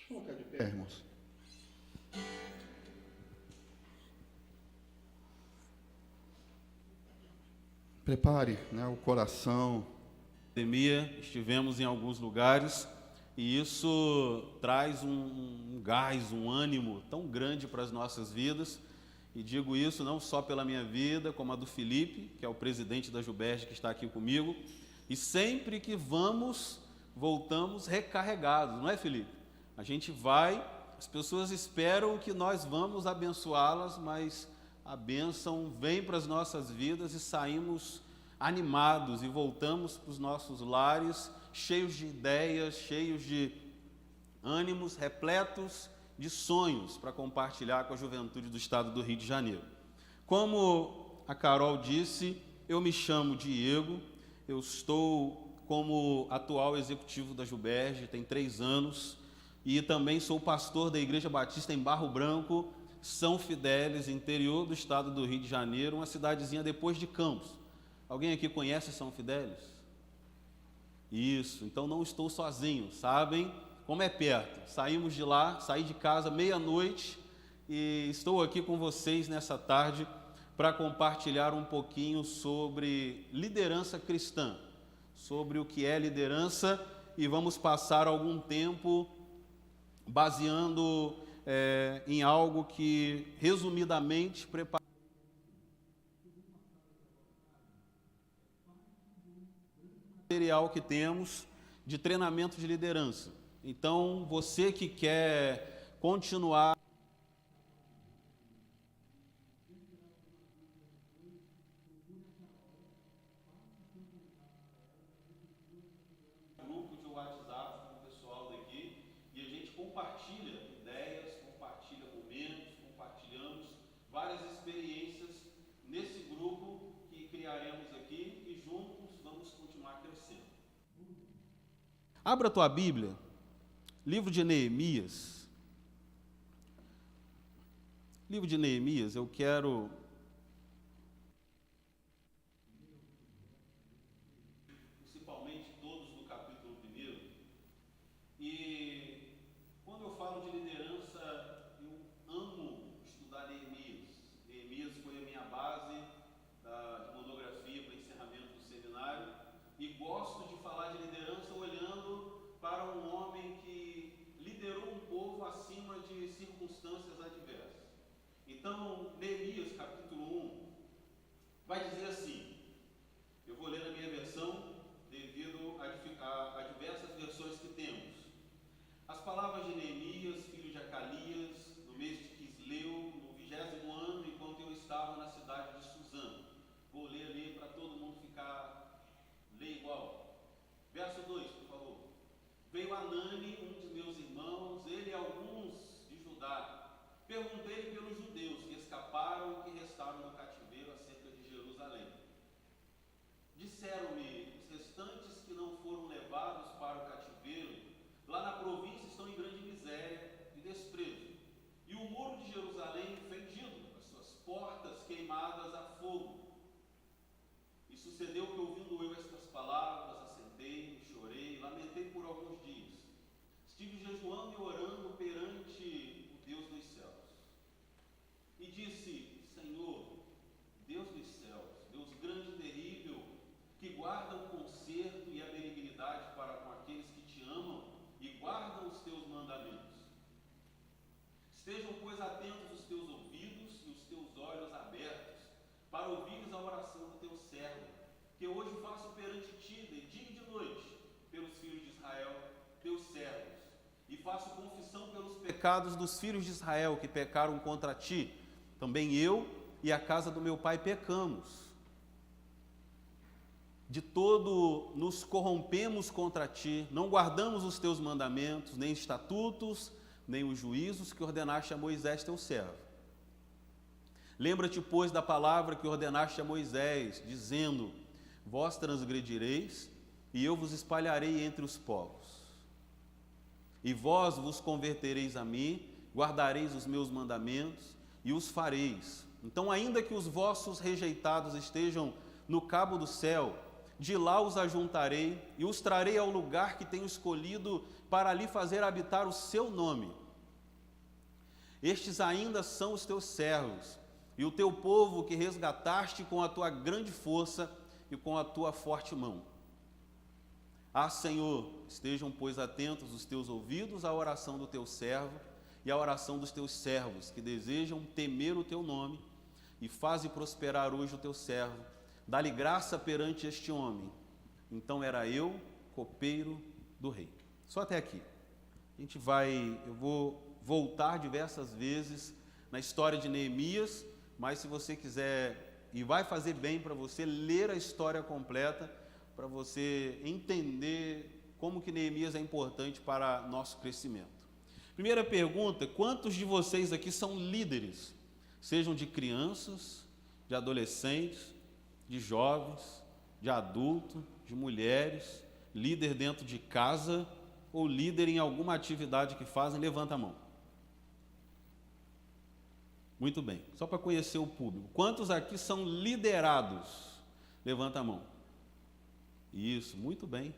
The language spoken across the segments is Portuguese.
Vamos ficar de pé, irmãos. Prepare, o coração. Pandemia, estivemos em alguns lugares e isso traz um gás, um ânimo tão grande para as nossas vidas. E digo isso não só pela minha vida, como a do Felipe, que é o presidente da Juberge, que está aqui comigo. E sempre que voltamos recarregados, não é, Felipe? A gente vai, as pessoas esperam que nós vamos abençoá-las, mas a bênção vem para as nossas vidas e saímos animados e voltamos para os nossos lares cheios de ideias, cheios de ânimos, repletos de sonhos para compartilhar com a juventude do estado do Rio de Janeiro. Como a Carol disse, eu me chamo Diego, eu estou como atual executivo da Juberge, tem 3 anos, e também sou pastor da Igreja Batista em Barro Branco, São Fidélis, interior do estado do Rio de Janeiro, uma cidadezinha depois de Campos. Alguém aqui conhece São Fidélis? Isso, então não estou sozinho, sabem como é perto. Saímos de lá, saí de casa meia-noite e estou aqui com vocês nessa tarde para compartilhar um pouquinho sobre liderança cristã, sobre o que é liderança, e vamos passar algum tempo baseando em algo que, resumidamente, material que temos de treinamento de liderança. Então, você que quer continuar grupo de WhatsApp com o pessoal daqui e a gente compartilha ideias, compartilha momentos, compartilhamos várias experiências nesse grupo que criaremos aqui e juntos vamos continuar crescendo. Abra a tua Bíblia, livro de Neemias. Livro de Neemias, eu quero principalmente todos no capítulo 1. E quando eu falo de liderança, eu amo estudar Neemias. Neemias foi a minha base de monografia para encerramento do seminário, e gosto de falar de liderança olhando para um homem que liderou um povo acima de circunstâncias adversas. Então, Neemias, capítulo 1, vai dizer assim, eu vou ler na minha versão, devido a diversas versões que temos. As palavras de Neemias, filho de Acalias, no mês de Quisleu, no 20º ano, enquanto eu estava na cidade de Suzã. Vou ler ali para todo mundo ler igual. Verso 2, por favor. Veio Anani, um de meus irmãos, ele e alguns de Judá. Perguntei pelos judeus que escaparam e que restaram no cativeiro acerca de Jerusalém. Disseram-me, os restantes que não foram levados para o cativeiro, lá na província estão em grande miséria e desprezo. E o muro de Jerusalém fendido, as suas portas queimadas a fogo. E sucedeu que, ouvindo eu estas palavras, assentei, chorei, lamentei por alguns dias. Estive jejuando e orando perante o Deus dos céus. E disse, Senhor, Deus dos céus, Deus grande e terrível, que guarda o conserto e a benignidade para com aqueles que te amam e guardam os teus mandamentos. Estejam, pois, atentos os teus ouvidos e os teus olhos abertos, para ouvires a oração do teu servo, que hoje faço perante ti, de dia e de noite, pelos filhos de Israel, teus servos, e faço confissão pelos pecados dos filhos de Israel que pecaram contra ti. Também eu e a casa do meu pai pecamos. De todo nos corrompemos contra ti, não guardamos os teus mandamentos, nem estatutos, nem os juízos que ordenaste a Moisés teu servo. Lembra-te, pois, da palavra que ordenaste a Moisés, dizendo, vós transgredireis, e eu vos espalharei entre os povos. E vós vos convertereis a mim, guardareis os meus mandamentos, e os fareis. Então, ainda que os vossos rejeitados estejam no cabo do céu, de lá os ajuntarei, e os trarei ao lugar que tenho escolhido para ali fazer habitar o seu nome. Estes ainda são os teus servos, e o teu povo que resgataste com a tua grande força e com a tua forte mão. Ah, Senhor, estejam, pois, atentos os teus ouvidos à oração do teu servo e à oração dos teus servos, que desejam temer o teu nome, e faze prosperar hoje o teu servo. Dá-lhe graça perante este homem. Então era eu, copeiro do rei. Só até aqui. Eu vou voltar diversas vezes na história de Neemias, mas se você quiser, e vai fazer bem para você ler a história completa, para você entender como que Neemias é importante para nosso crescimento. Primeira pergunta: quantos de vocês aqui são líderes? Sejam de crianças, de adolescentes, de jovens, de adultos, de mulheres, líder dentro de casa ou líder em alguma atividade que fazem? Levanta a mão. Muito bem, só para conhecer o público. Quantos aqui são liderados? Levanta a mão. Isso, muito bem.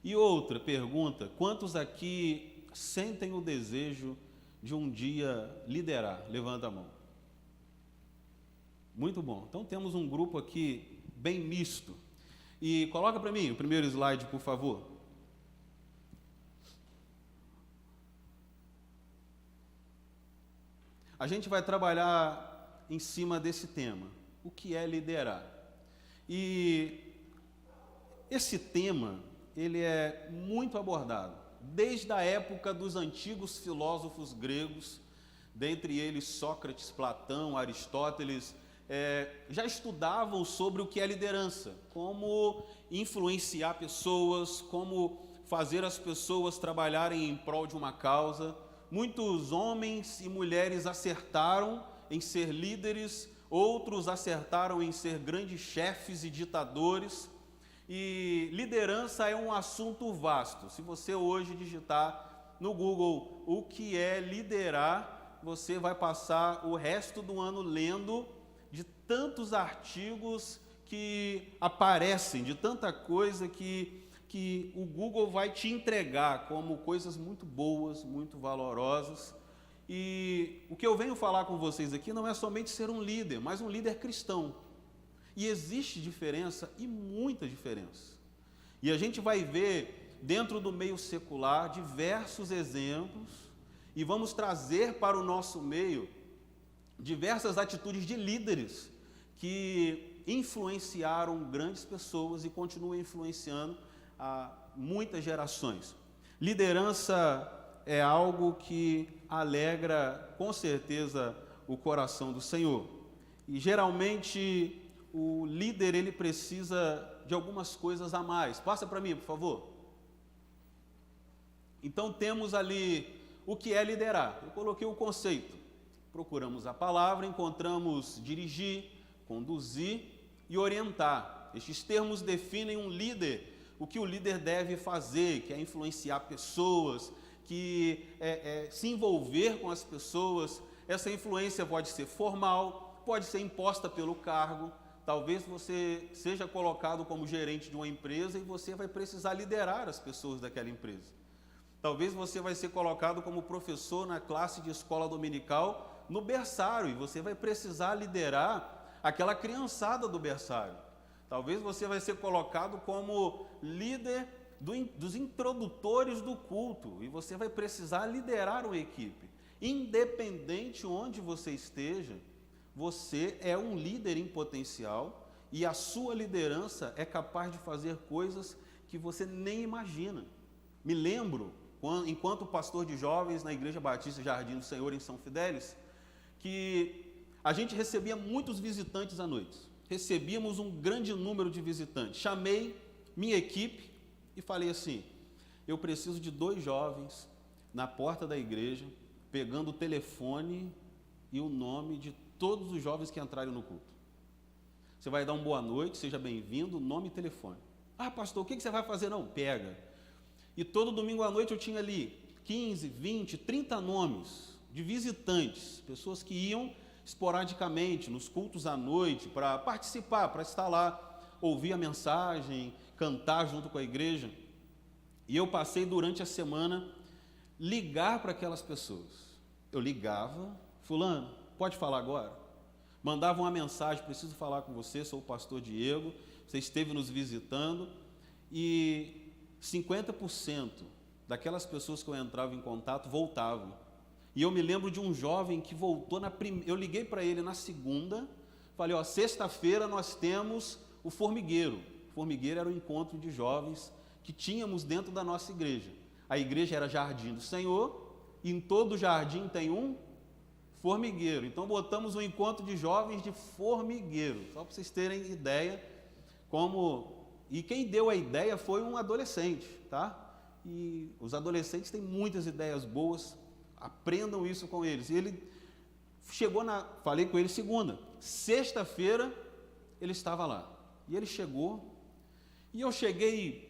E outra pergunta: quantos aqui sentem o desejo de um dia liderar? Levanta a mão. Muito bom. Então temos um grupo aqui bem misto. E coloca para mim o primeiro slide, por favor. A gente vai trabalhar em cima desse tema. O que é liderar? E esse tema, ele é muito abordado, desde a época dos antigos filósofos gregos, dentre eles Sócrates, Platão, Aristóteles, já estudavam sobre o que é liderança, como influenciar pessoas, como fazer as pessoas trabalharem em prol de uma causa. Muitos homens e mulheres acertaram em ser líderes, outros acertaram em ser grandes chefes e ditadores. E liderança é um assunto vasto. Se você hoje digitar no Google o que é liderar, você vai passar o resto do ano lendo de tantos artigos que aparecem, de tanta coisa que o Google vai te entregar como coisas muito boas, muito valorosas. E o que eu venho falar com vocês aqui não é somente ser um líder, mas um líder cristão. E existe diferença, e muita diferença. E a gente vai ver, dentro do meio secular, diversos exemplos, e vamos trazer para o nosso meio diversas atitudes de líderes que influenciaram grandes pessoas e continuam influenciando a muitas gerações. Liderança é algo que alegra, com certeza, o coração do Senhor. E, geralmente, o líder, ele precisa de algumas coisas a mais. Passa para mim, por favor. Então, temos ali o que é liderar. Eu coloquei o conceito. Procuramos a palavra, encontramos dirigir, conduzir e orientar. Estes termos definem um líder, o que o líder deve fazer, que é influenciar pessoas, que se envolver com as pessoas. Essa influência pode ser formal, pode ser imposta pelo cargo. Talvez você seja colocado como gerente de uma empresa e você vai precisar liderar as pessoas daquela empresa. Talvez você vai ser colocado como professor na classe de escola dominical no berçário e você vai precisar liderar aquela criançada do berçário. Talvez você vai ser colocado como líder dos introdutores do culto e você vai precisar liderar uma equipe. Independente onde você esteja, você é um líder em potencial e a sua liderança é capaz de fazer coisas que você nem imagina. Me lembro, enquanto pastor de jovens na Igreja Batista Jardim do Senhor, em São Fidélis, que a gente recebia muitos visitantes à noite. Recebíamos um grande número de visitantes. Chamei minha equipe e falei assim: eu preciso de 2 jovens na porta da igreja, pegando o telefone e o nome de todos os jovens que entrarem no culto. Você vai dar uma boa noite, seja bem-vindo, nome e telefone. Ah, pastor, o que você vai fazer? Não, pega. E todo domingo à noite eu tinha ali 15, 20, 30 nomes de visitantes, pessoas que iam esporadicamente nos cultos à noite para participar, para estar lá, ouvir a mensagem, cantar junto com a igreja. E eu passei durante a semana ligar para aquelas pessoas. Eu ligava, fulano, pode falar agora? Mandava uma mensagem, preciso falar com você, sou o pastor Diego, você esteve nos visitando, e 50% daquelas pessoas que eu entrava em contato voltavam. E eu me lembro de um jovem que voltou eu liguei para ele na segunda, falei, ó, sexta-feira nós temos o Formigueiro. O Formigueiro era um encontro de jovens que tínhamos dentro da nossa igreja. A igreja era Jardim do Senhor, e em todo jardim tem um formigueiro. Então botamos um encontro de jovens de formigueiro, só para vocês terem ideia como... E quem deu a ideia foi um adolescente, tá? E os adolescentes têm muitas ideias boas, aprendam isso com eles. E ele chegou falei com ele segunda, sexta-feira ele estava lá. E ele chegou, e eu cheguei,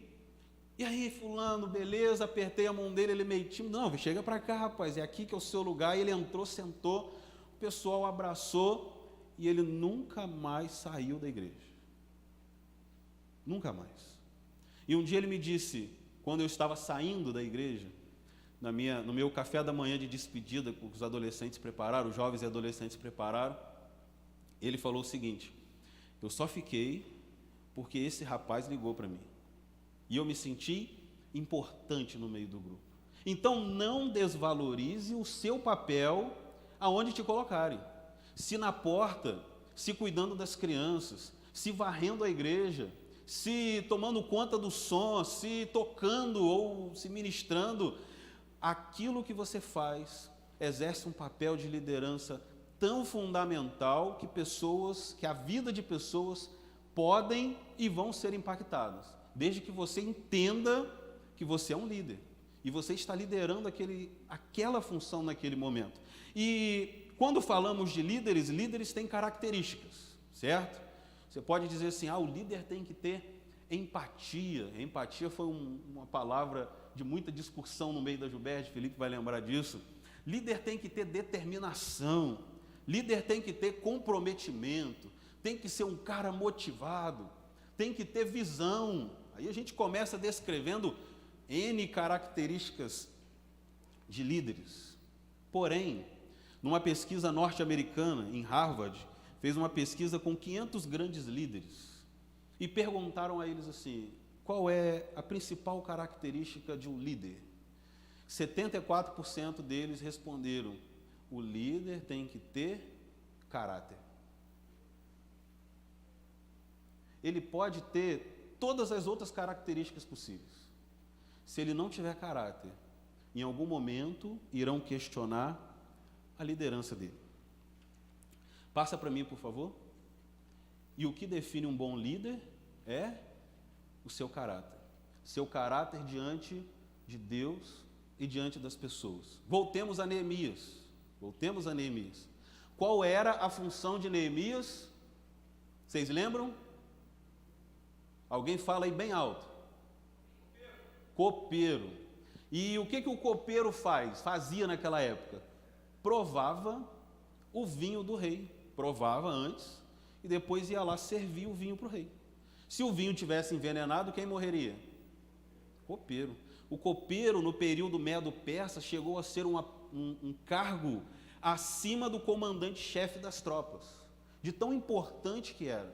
e aí fulano, beleza, apertei a mão dele, ele meio tímido, não, chega para cá rapaz, é aqui que é o seu lugar. E ele entrou, sentou, o pessoal abraçou, e ele nunca mais saiu da igreja. Nunca mais. E um dia ele me disse, quando eu estava saindo da igreja, no meu café da manhã de despedida, que os adolescentes prepararam, os jovens e adolescentes prepararam, ele falou o seguinte, eu só fiquei porque esse rapaz ligou para mim. E eu me senti importante no meio do grupo. Então não desvalorize o seu papel aonde te colocarem. Se na porta, se cuidando das crianças, se varrendo a igreja, se tomando conta do som, se tocando ou se ministrando, aquilo que você faz exerce um papel de liderança tão fundamental que a vida de pessoas podem e vão ser impactadas, desde que você entenda que você é um líder e você está liderando aquela função naquele momento. E quando falamos de líderes, líderes têm características, certo? Você pode dizer assim, o líder tem que ter empatia. Empatia foi uma palavra de muita discussão no meio da Juberge, Felipe vai lembrar disso. Líder tem que ter determinação, líder tem que ter comprometimento, tem que ser um cara motivado, tem que ter visão. Aí a gente começa descrevendo N características de líderes. Porém, numa pesquisa norte-americana, em Harvard, fez uma pesquisa com 500 grandes líderes e perguntaram a eles assim, qual é a principal característica de um líder? 74% deles responderam, o líder tem que ter caráter. Ele pode ter todas as outras características possíveis. Se ele não tiver caráter, em algum momento irão questionar a liderança dele. Passa para mim, por favor. E o que define um bom líder é o seu caráter. Seu caráter diante de Deus e diante das pessoas. Voltemos a Neemias. Qual era a função de Neemias? Vocês lembram? Alguém fala aí bem alto. Copeiro. E o que o copeiro fazia naquela época? Provava o vinho do rei. Provava antes e depois ia lá servir o vinho para o rei. Se o vinho tivesse envenenado, quem morreria? Copeiro. O copeiro, no período medo-persa, chegou a ser um cargo acima do comandante-chefe das tropas, de tão importante que era.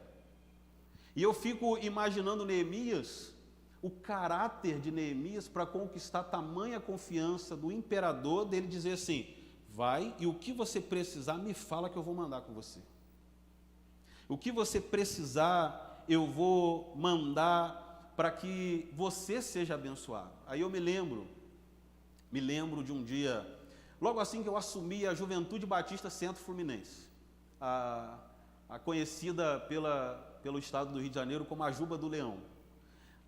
E eu fico imaginando Neemias, o caráter de Neemias para conquistar tamanha confiança do imperador, dele dizer assim, vai e o que você precisar me fala que eu vou mandar com você. O que você precisar eu vou mandar para que você seja abençoado. Aí eu me lembro de um dia, logo assim que eu assumi a Juventude Batista Centro Fluminense, a conhecida pelo estado do Rio de Janeiro como a Juba do Leão.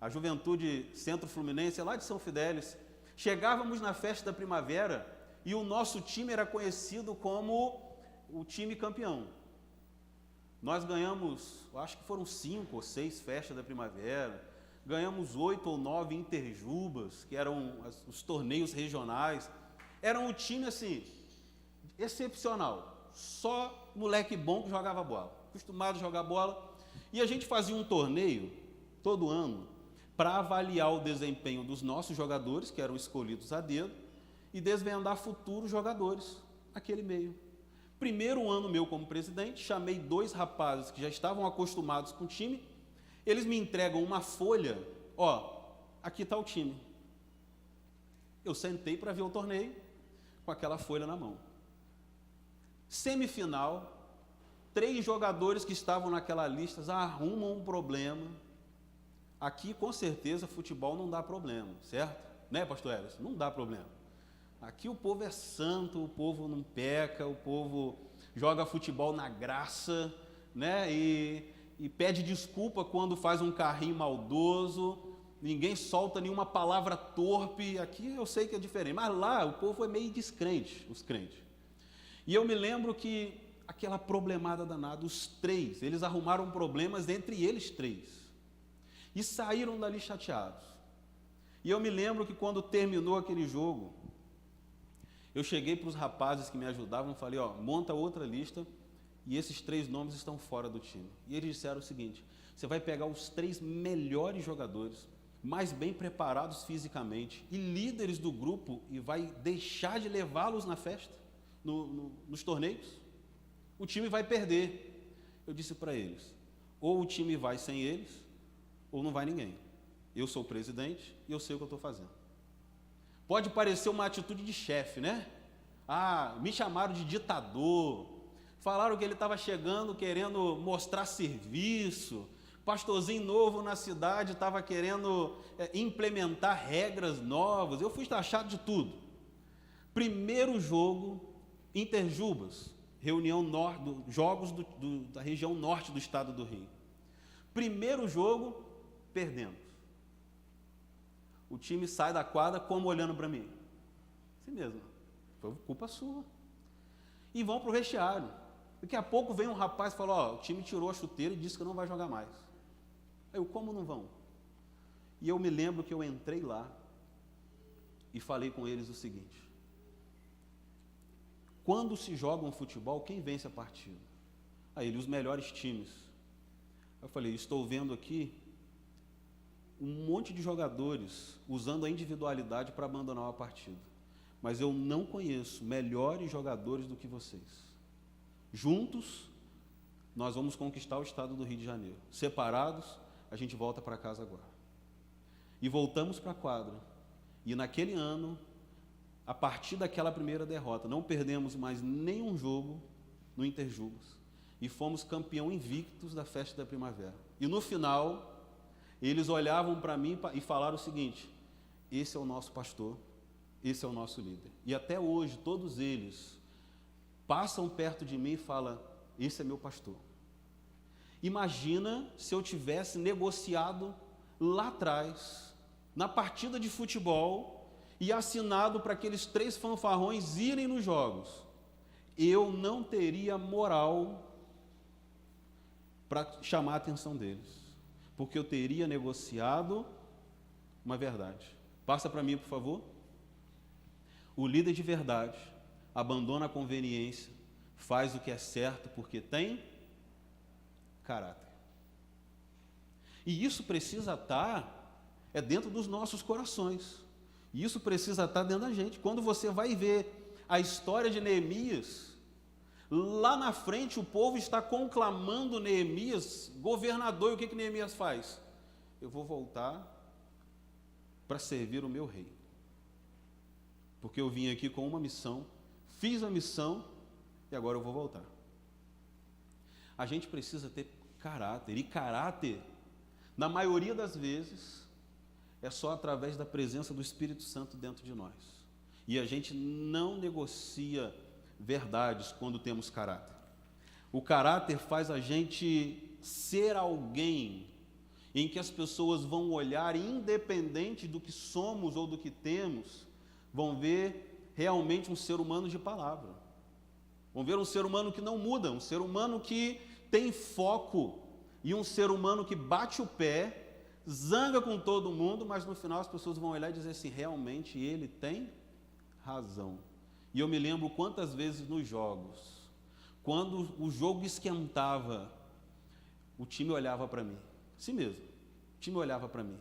A Juventude Centro Fluminense é lá de São Fidélis. Chegávamos na festa da primavera e o nosso time era conhecido como o time campeão. Nós ganhamos, acho que foram 5 ou 6 festas da primavera, ganhamos 8 ou 9 interjubas, que eram os torneios regionais. Era um time assim, excepcional, só moleque bom que jogava bola, acostumado a jogar bola. E a gente fazia um torneio todo ano para avaliar o desempenho dos nossos jogadores, que eram escolhidos a dedo, e desvendar futuros jogadores naquele meio. Primeiro ano meu como presidente, chamei 2 rapazes que já estavam acostumados com o time, eles me entregam uma folha, aqui está o time. Eu sentei para ver o torneio com aquela folha na mão. Semifinal, 3 jogadores que estavam naquela lista arrumam um problema. Aqui, com certeza, futebol não dá problema, certo? Né, pastor Elis? Não dá problema. Aqui o povo é santo, o povo não peca, o povo joga futebol na graça, né? E pede desculpa quando faz um carrinho maldoso, ninguém solta nenhuma palavra torpe. Aqui eu sei que é diferente, mas lá o povo é meio descrente, os crentes. E eu me lembro que aquela problemada danada, os 3, eles arrumaram problemas entre eles 3 e saíram dali chateados. E eu me lembro que quando terminou aquele jogo, eu cheguei para os rapazes que me ajudavam e falei, monta outra lista e esses 3 nomes estão fora do time. E eles disseram o seguinte, você vai pegar os 3 melhores jogadores, mais bem preparados fisicamente e líderes do grupo e vai deixar de levá-los na festa, nos torneios? O time vai perder. Eu disse para eles, ou o time vai sem eles, ou não vai ninguém. Eu sou o presidente e eu sei o que eu estou fazendo. Pode parecer uma atitude de chefe, né? Me chamaram de ditador, falaram que ele estava chegando querendo mostrar serviço, pastorzinho novo na cidade estava querendo implementar regras novas. Eu fui taxado de tudo. Primeiro jogo, Interjubas, reunião jogos da região norte do estado do Rio. Primeiro jogo, perdemos. O time sai da quadra como olhando para mim? Assim mesmo, foi culpa sua. E vão para o vestiário. Daqui a pouco vem um rapaz e fala, o time tirou a chuteira e disse que não vai jogar mais. Aí eu, como não vão? E eu me lembro que eu entrei lá e falei com eles o seguinte, quando se joga um futebol, quem vence a partida? Aí ele, os melhores times. Eu falei, estou vendo aqui um monte de jogadores usando a individualidade para abandonar uma partida. Mas eu não conheço melhores jogadores do que vocês. Juntos, nós vamos conquistar o estado do Rio de Janeiro. Separados, a gente volta para casa agora. E voltamos para a quadra. E naquele ano, a partir daquela primeira derrota, não perdemos mais nenhum jogo no Interjubas. E fomos campeão invictos da festa da primavera. E no final, eles olhavam para mim e falaram o seguinte, esse é o nosso pastor, esse é o nosso líder. E até hoje, todos eles passam perto de mim e falam, esse é meu pastor. Imagina se eu tivesse negociado lá atrás, na partida de futebol, e assinado para aqueles 3 fanfarrões irem nos jogos. Eu não teria moral para chamar a atenção deles, porque eu teria negociado uma verdade. Passa para mim, por favor. O líder de verdade abandona a conveniência, faz o que é certo porque tem caráter. E isso precisa estar dentro dos nossos corações. E isso precisa estar dentro da gente. Quando você vai ver a história de Neemias, lá na frente o povo está conclamando Neemias governador. E o que Neemias faz? Eu vou voltar para servir o meu rei. Porque eu vim aqui com uma missão, fiz a missão e agora eu vou voltar. A gente precisa ter caráter. E caráter, na maioria das vezes, é só através da presença do Espírito Santo dentro de nós. E a gente não negocia verdades quando temos caráter. O caráter faz a gente ser alguém em que as pessoas vão olhar, independente do que somos ou do que temos, vão ver realmente um ser humano de palavra. Vão ver um ser humano que não muda, um ser humano que tem foco e um ser humano que bate o pé, zanga com todo mundo, mas no final as pessoas vão olhar e dizer assim, realmente ele tem razão. E eu me lembro quantas vezes nos jogos, quando o jogo esquentava, o time olhava para mim, assim mesmo, o time olhava para mim.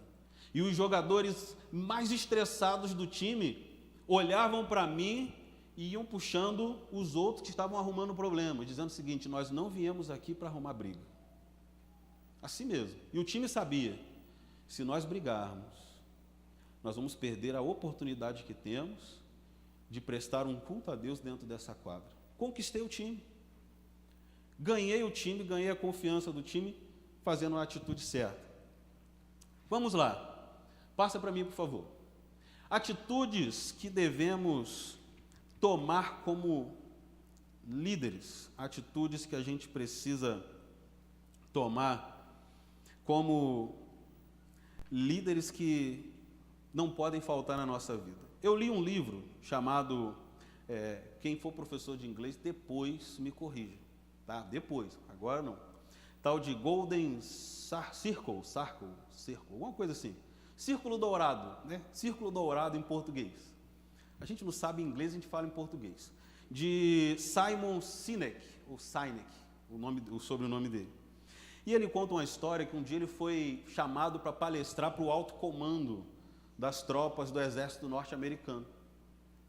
E os jogadores mais estressados do time olhavam para mim e iam puxando os outros que estavam arrumando problemas, dizendo o seguinte: nós não viemos aqui para arrumar briga. Assim mesmo. E o time sabia, se nós brigarmos, nós vamos perder a oportunidade que temos de prestar um culto a Deus dentro dessa quadra. Conquistei o time. Ganhei o time, ganhei a confiança do time, fazendo a atitude certa. Vamos lá. Passa para mim, por favor. Atitudes que devemos tomar como líderes, atitudes que a gente precisa tomar como líderes que não podem faltar na nossa vida. Eu li um livro chamado, quem for professor de inglês, depois me corrija, tá? Depois, agora não. Tal de Golden Circle, alguma coisa assim. Círculo Dourado, né? Círculo Dourado em português. A gente não sabe inglês, a gente fala em português. De Simon Sinek, ou Sinek, o sobrenome dele. E ele conta uma história que um dia ele foi chamado para palestrar para o alto comando das tropas do exército norte-americano.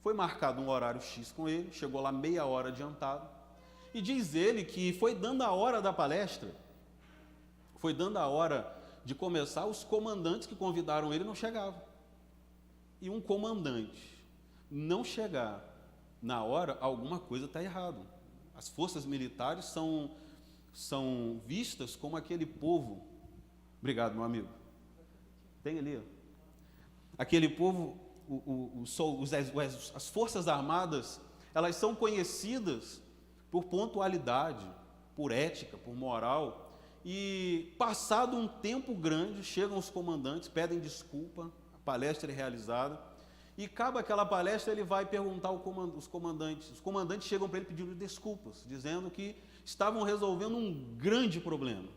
Foi marcado um horário X com ele, chegou lá meia hora adiantado, e diz ele que foi dando a hora da palestra, foi dando a hora de começar, os comandantes que convidaram ele não chegavam. E um comandante não chegar na hora, alguma coisa está errado. As forças militares são vistas como aquele povo. Obrigado, meu amigo. Tem ali, ó. Aquele povo, as forças armadas, elas são conhecidas por pontualidade, por ética, por moral. E passado um tempo grande, chegam os comandantes, pedem desculpa, a palestra é realizada, e acaba aquela palestra, ele vai perguntar os comandantes. Os comandantes chegam para ele pedindo desculpas, dizendo que estavam resolvendo um grande problema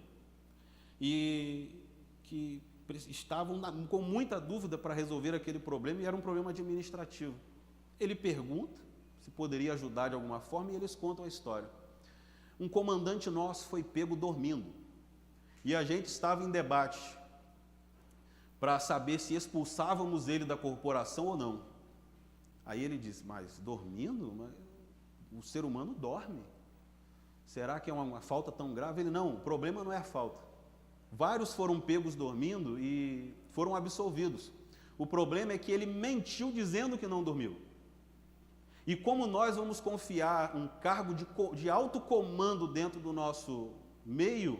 e que estavam com muita dúvida para resolver aquele problema, e era um problema administrativo. Ele pergunta se poderia ajudar de alguma forma, e eles contam a história. Um comandante nosso foi pego dormindo, e a gente estava em debate para saber se expulsávamos ele da corporação ou não. Aí ele disse: mas dormindo? Mas o ser humano dorme. Será que é uma falta tão grave? Ele: não, o problema não é a falta. Vários foram pegos dormindo e foram absolvidos. O problema é que ele mentiu dizendo que não dormiu. E como nós vamos confiar um cargo de alto comando dentro do nosso meio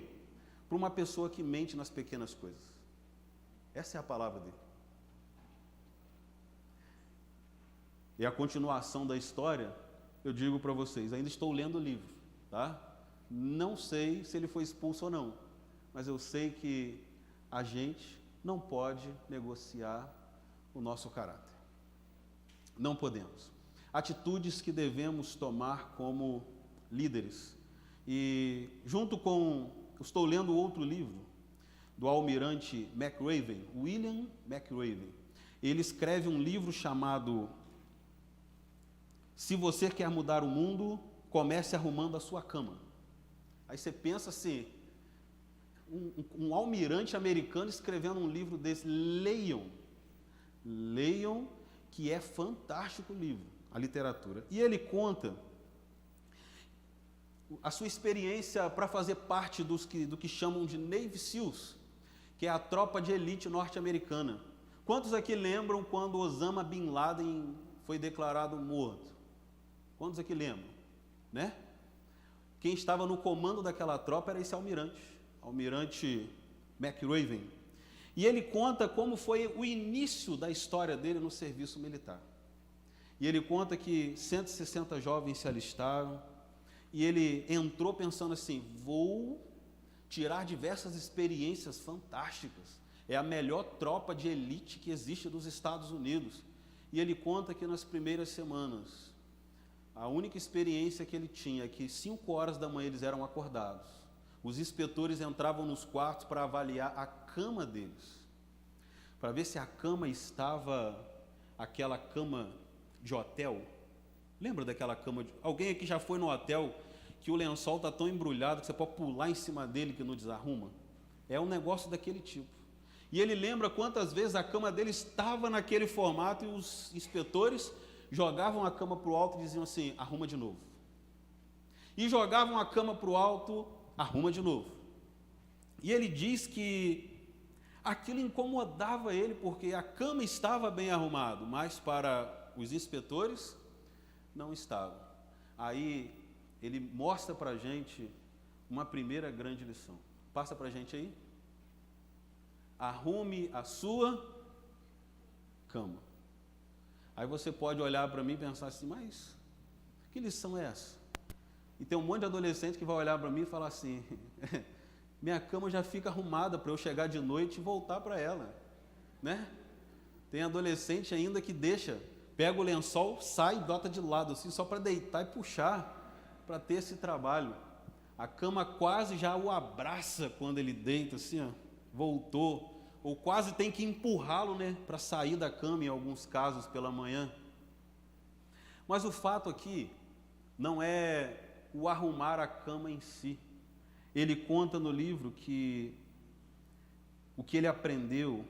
para uma pessoa que mente nas pequenas coisas? Essa é a palavra dele. E a continuação da história, eu digo para vocês, ainda estou lendo o livro, tá? Não sei se ele foi expulso ou não, mas eu sei que a gente não pode negociar o nosso caráter. Não podemos. Atitudes que devemos tomar como líderes. E junto com, estou lendo outro livro do almirante McRaven, William McRaven. Ele escreve um livro chamado Se Você Quer Mudar o Mundo, Comece Arrumando a Sua Cama. Aí você pensa assim, um almirante americano escrevendo um livro desse. Leiam, que é fantástico o livro, a literatura. E ele conta a sua experiência para fazer parte do que chamam de Navy SEALs, que é a tropa de elite norte-americana. Quantos aqui lembram quando Osama Bin Laden foi declarado morto? Quantos aqui lembram? Né? Quem estava no comando daquela tropa era esse almirante McRaven. E ele conta como foi o início da história dele no serviço militar. E ele conta que 160 jovens se alistaram, e ele entrou pensando assim: vou tirar diversas experiências fantásticas, é a melhor tropa de elite que existe dos Estados Unidos. E ele conta que nas primeiras semanas, a única experiência que ele tinha é que 5 horas da manhã eles eram acordados. Os inspetores entravam nos quartos para avaliar a cama deles, para ver se a cama estava aquela cama de hotel. Lembra daquela cama de... Alguém aqui já foi no hotel que o lençol está tão embrulhado que você pode pular em cima dele que não desarruma? É um negócio daquele tipo. E ele lembra quantas vezes a cama dele estava naquele formato e os inspetores jogavam a cama para o alto e diziam assim: arruma de novo. E jogavam a cama para o alto, arruma de novo. E ele diz que aquilo incomodava ele, porque a cama estava bem arrumada, mas para os inspetores não estava. Aí ele mostra para a gente uma primeira grande lição. Passa para a gente aí. Arrume a sua cama. Aí você pode olhar para mim e pensar assim: mas que lição é essa? E tem um monte de adolescente que vai olhar para mim e falar assim: minha cama já fica arrumada para eu chegar de noite e voltar para ela, né? Tem adolescente ainda que pega o lençol, sai e bota de lado, assim, só para deitar e puxar, para ter esse trabalho. A cama quase já o abraça quando ele deita, assim, ó, voltou, ou quase tem que empurrá-lo, né, para sair da cama em alguns casos pela manhã. Mas o fato aqui não é o arrumar a cama em si. Ele conta no livro que o que ele aprendeu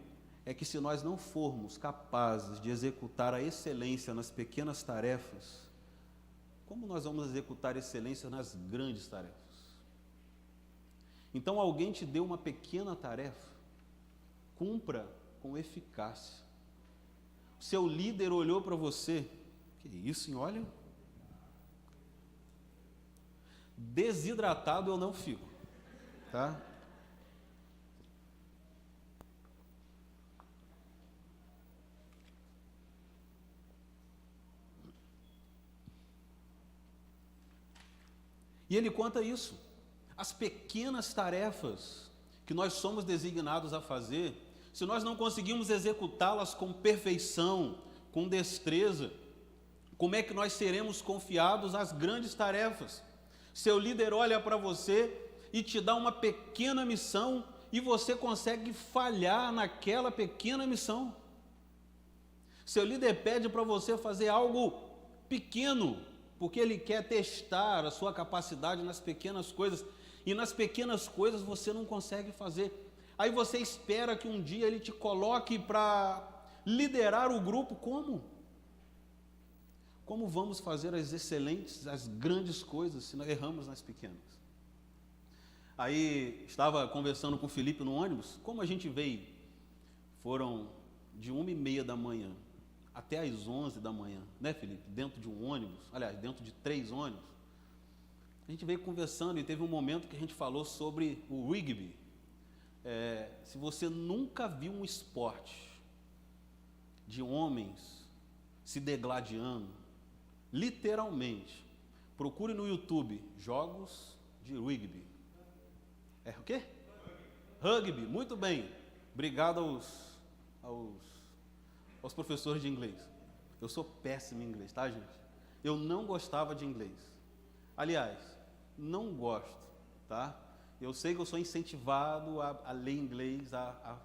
é que se nós não formos capazes de executar a excelência nas pequenas tarefas, como nós vamos executar excelência nas grandes tarefas? Então alguém te deu uma pequena tarefa, cumpra com eficácia. O seu líder olhou para você, que isso, hein? Olha, desidratado eu não fico, tá? E ele conta isso. As pequenas tarefas que nós somos designados a fazer, se nós não conseguimos executá-las com perfeição, com destreza, como é que nós seremos confiados às grandes tarefas? Seu líder olha para você e te dá uma pequena missão e você consegue falhar naquela pequena missão. Seu líder pede para você fazer algo pequeno, porque ele quer testar a sua capacidade nas pequenas coisas, e nas pequenas coisas você não consegue fazer. Aí você espera que um dia ele te coloque para liderar o grupo. Como? Como vamos fazer as excelentes, as grandes coisas se nós erramos nas pequenas? Aí estava conversando com o Felipe no ônibus. Como a gente veio? Foram de 1h30 da manhã até às 11 da manhã, né, Felipe? Dentro de um ônibus, aliás, dentro de 3 ônibus. A gente veio conversando e teve um momento que a gente falou sobre o rugby. Se você nunca viu um esporte de homens se degladiando, literalmente, procure no YouTube jogos de rugby. É o quê? Rugby, muito bem. Obrigado aos professores de inglês. Eu sou péssimo em inglês, tá, gente? Eu não gostava de inglês. Aliás, não gosto, tá? Eu sei que eu sou incentivado a ler inglês, a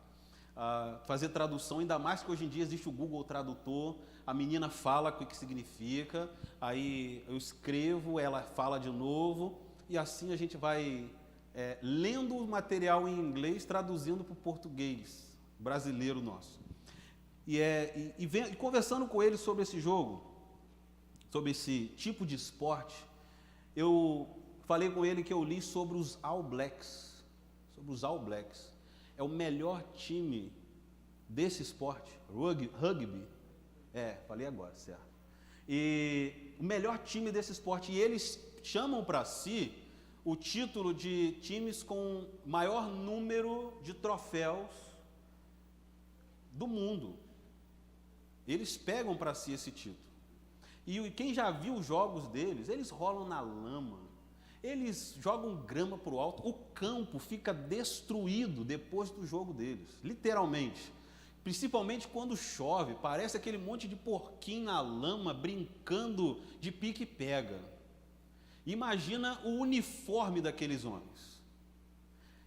fazer tradução, ainda mais que hoje em dia existe o Google Tradutor, a menina fala o que significa, aí eu escrevo, ela fala de novo, e assim a gente vai lendo o material em inglês, traduzindo para o português brasileiro nosso. E conversando com ele sobre esse jogo, sobre esse tipo de esporte, eu falei com ele que eu li sobre os All Blacks. Sobre os All Blacks. É o melhor time desse esporte, rugby. Falei agora, certo. E o melhor time desse esporte. E eles chamam para si o título de times com maior número de troféus do mundo. Eles pegam para si esse título. E quem já viu os jogos deles, eles rolam na lama, eles jogam grama para o alto, o campo fica destruído depois do jogo deles, literalmente. Principalmente quando chove, parece aquele monte de porquinho na lama brincando de pique-pega. Imagina o uniforme daqueles homens.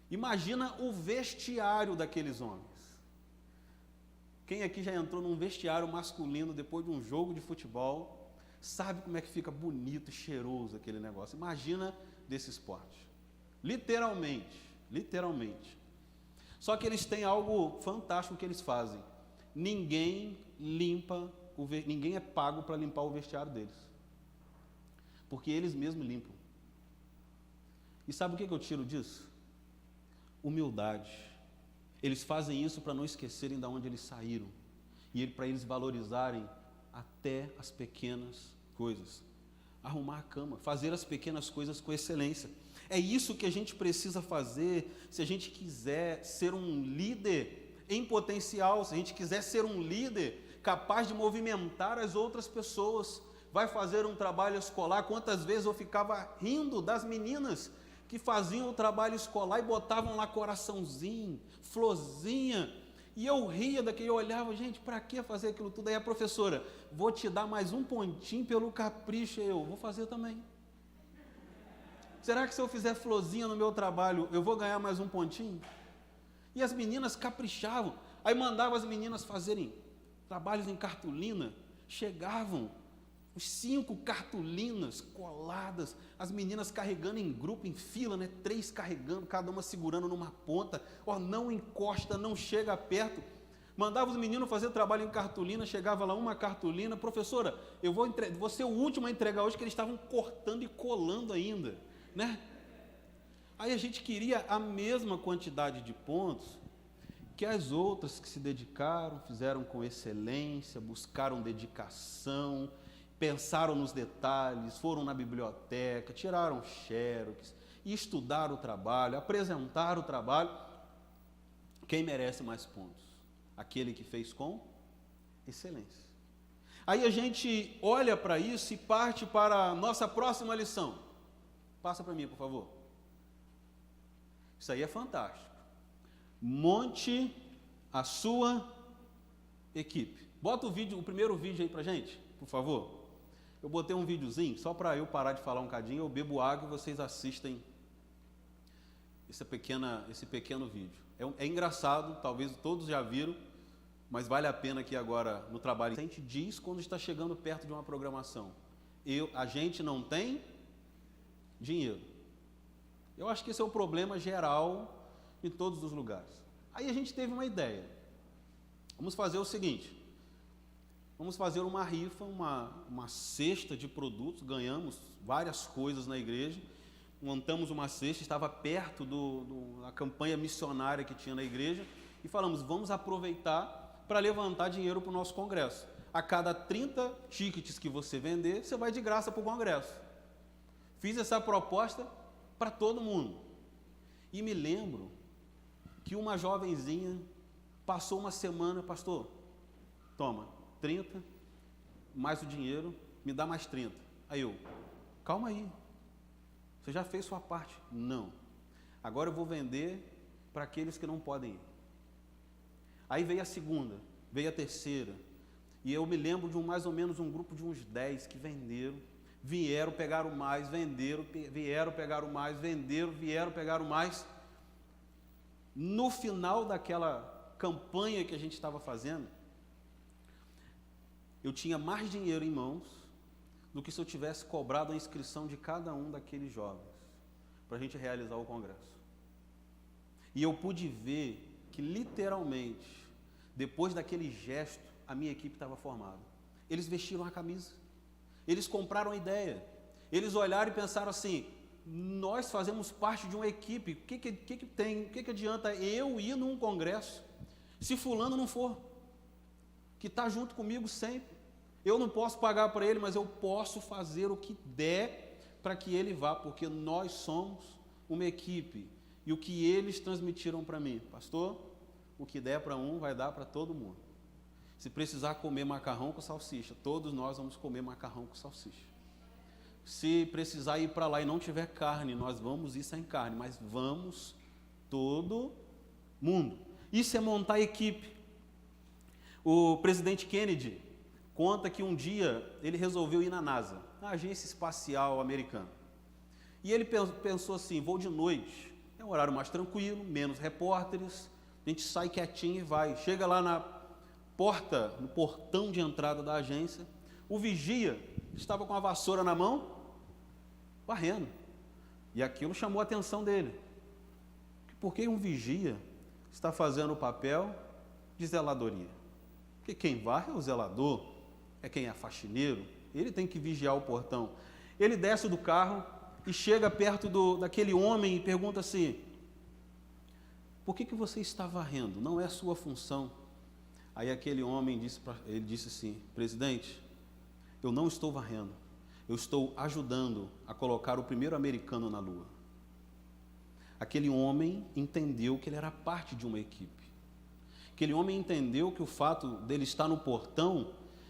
Imagina o vestiário daqueles homens. Quem aqui já entrou num vestiário masculino depois de um jogo de futebol, sabe como é que fica bonito e cheiroso aquele negócio. Imagina desse esporte. Literalmente. Só que eles têm algo fantástico que eles fazem. Ninguém é pago para limpar o vestiário deles. Porque eles mesmos limpam. E sabe o que eu tiro disso? Humildade. Eles fazem isso para não esquecerem de onde eles saíram. E para eles valorizarem até as pequenas coisas. Arrumar a cama, fazer as pequenas coisas com excelência. É isso que a gente precisa fazer se a gente quiser ser um líder em potencial, se a gente quiser ser um líder capaz de movimentar as outras pessoas. Vai fazer um trabalho escolar, quantas vezes eu ficava rindo das meninas que faziam o trabalho escolar e botavam lá coraçãozinho, florzinha, e eu ria daquele, eu olhava, gente, para que fazer aquilo tudo? Aí a professora, vou te dar mais um pontinho pelo capricho, eu vou fazer também. Será que se eu fizer florzinha no meu trabalho, eu vou ganhar mais um pontinho? E as meninas caprichavam, aí mandava as meninas fazerem trabalhos em cartolina, chegavam, os 5 cartolinas coladas, as meninas carregando em grupo, em fila, 3 carregando, cada uma segurando numa ponta, não encosta, não chega perto. Mandava os meninos fazer trabalho em cartolina, chegava lá uma cartolina, professora, eu vou ser o último a entregar hoje, que eles estavam cortando e colando ainda, Aí a gente queria a mesma quantidade de pontos que as outras que se dedicaram, fizeram com excelência, buscaram dedicação, pensaram nos detalhes, foram na biblioteca, tiraram xerox, e estudaram o trabalho, apresentaram o trabalho. Quem merece mais pontos? Aquele que fez com excelência. Aí a gente olha para isso e parte para a nossa próxima lição. Passa para mim, por favor. Isso aí é fantástico. Monte a sua equipe. Bota o primeiro vídeo aí para a gente, por favor. Eu botei um videozinho, só para eu parar de falar um cadinho, eu bebo água e vocês assistem esse pequeno vídeo. É engraçado, talvez todos já viram, mas vale a pena aqui agora no trabalho. A gente diz quando está chegando perto de uma programação. A gente não tem dinheiro. Eu acho que esse é o problema geral em todos os lugares. Aí a gente teve uma ideia. Vamos fazer o seguinte. Vamos fazer uma rifa, uma cesta de produtos, ganhamos várias coisas na igreja, montamos uma cesta, estava perto da campanha missionária que tinha na igreja, e falamos, vamos aproveitar para levantar dinheiro para o nosso congresso. A cada 30 tickets que você vender, você vai de graça para o congresso. Fiz essa proposta para todo mundo. E me lembro que uma jovenzinha passou uma semana, pastor, toma, 30, mais o dinheiro, me dá mais 30. Aí eu, calma aí, você já fez sua parte? Não. Agora eu vou vender para aqueles que não podem ir. Aí veio a segunda, veio a terceira, e eu me lembro de mais ou menos um grupo de uns 10 que venderam, vieram, pegaram mais, venderam, vieram, pegaram mais, venderam, vieram, pegaram mais. No final daquela campanha que a gente estava fazendo, eu tinha mais dinheiro em mãos do que se eu tivesse cobrado a inscrição de cada um daqueles jovens para a gente realizar o congresso. E eu pude ver que literalmente, depois daquele gesto, a minha equipe estava formada. Eles vestiram a camisa, eles compraram a ideia, eles olharam e pensaram assim, nós fazemos parte de uma equipe, o que adianta eu ir num congresso se fulano não for? Que está junto comigo sempre. Eu não posso pagar para ele, mas eu posso fazer o que der para que ele vá, porque nós somos uma equipe. E o que eles transmitiram para mim, pastor, o que der para um, vai dar para todo mundo. Se precisar comer macarrão com salsicha, todos nós vamos comer macarrão com salsicha. Se precisar ir para lá e não tiver carne, nós vamos ir sem carne, mas vamos todo mundo. Isso é montar equipe. O presidente Kennedy conta que um dia ele resolveu ir na NASA, na Agência Espacial Americana. E ele pensou assim, vou de noite, é um horário mais tranquilo, menos repórteres, a gente sai quietinho e vai. Chega lá na porta, no portão de entrada da agência, o vigia estava com a vassoura na mão, varrendo. E aquilo chamou a atenção dele. Por que um vigia está fazendo o papel de zeladoria. Porque quem varre é o zelador, é quem é faxineiro, ele tem que vigiar o portão. Ele desce do carro e chega perto daquele homem e pergunta assim: por que você está varrendo? Não é sua função. Aí aquele homem disse assim: presidente, eu não estou varrendo, eu estou ajudando a colocar o primeiro americano na Lua. Aquele homem entendeu que ele era parte de uma equipe. Aquele homem entendeu que o fato dele estar no portão,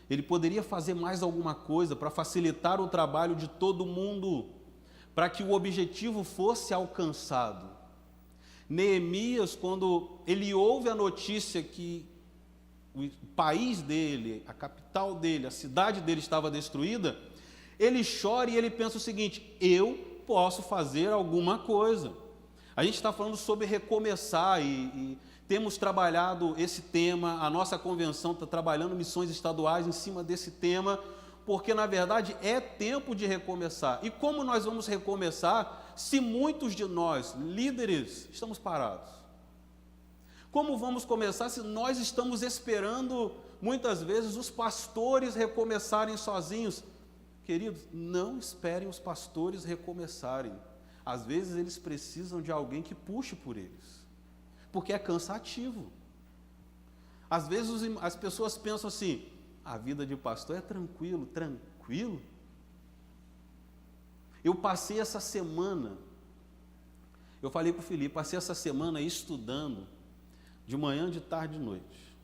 ele poderia fazer mais alguma coisa para facilitar o trabalho de todo mundo, para que o objetivo fosse alcançado. Neemias, quando ele ouve a notícia que o país dele, a capital dele, a cidade dele estava destruída, ele chora e ele pensa o seguinte: eu posso fazer alguma coisa. A gente está falando sobre recomeçar e temos trabalhado esse tema, a nossa convenção está trabalhando missões estaduais em cima desse tema, porque na verdade é tempo de recomeçar. E como nós vamos recomeçar se muitos de nós, líderes, estamos parados? Como vamos começar se nós estamos esperando, muitas vezes, os pastores recomeçarem sozinhos? Queridos, não esperem os pastores recomeçarem. Às vezes eles precisam de alguém que puxe por eles, porque é cansativo. Às vezes as pessoas pensam assim: a vida de pastor é tranquilo. Eu passei essa semana, eu falei para o Felipe, passei essa semana estudando, de manhã, de tarde, de noite.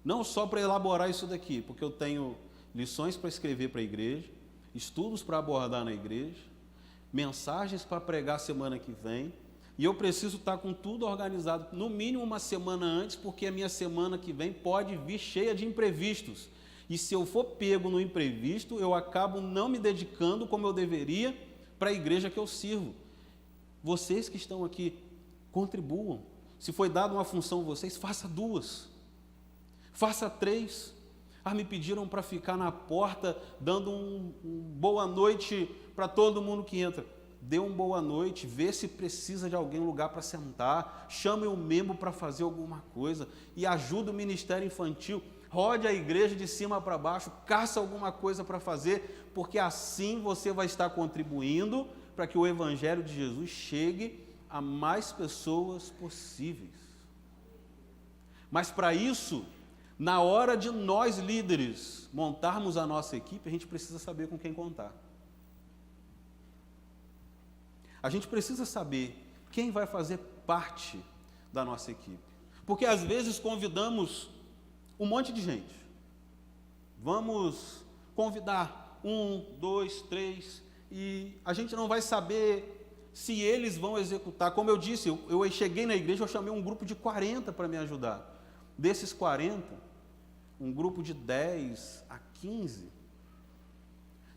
Não só para elaborar isso daqui, porque eu tenho lições para escrever para a igreja, estudos para abordar na igreja, mensagens para pregar semana que vem, e eu preciso estar com tudo organizado, no mínimo uma semana antes, porque a minha semana que vem pode vir cheia de imprevistos. E se eu for pego no imprevisto, eu acabo não me dedicando como eu deveria para a igreja que eu sirvo. Vocês que estão aqui, contribuam. Se foi dada uma função a vocês, faça 2, faça 3. Me pediram para ficar na porta, dando um boa noite para todo mundo que entra. Dê um boa noite, vê se precisa de alguém, lugar para sentar, chame um membro para fazer alguma coisa e ajude o ministério infantil. Rode a igreja de cima para baixo, caça alguma coisa para fazer, porque assim você vai estar contribuindo para que o Evangelho de Jesus chegue a mais pessoas possíveis. Mas para isso, na hora de nós líderes montarmos a nossa equipe, a gente precisa saber com quem contar. A gente precisa saber quem vai fazer parte da nossa equipe. Porque às vezes convidamos um monte de gente. Vamos convidar 1, 2, 3, e a gente não vai saber se eles vão executar. Como eu disse, eu cheguei na igreja, eu chamei um grupo de 40 para me ajudar. Desses 40, um grupo de 10 a 15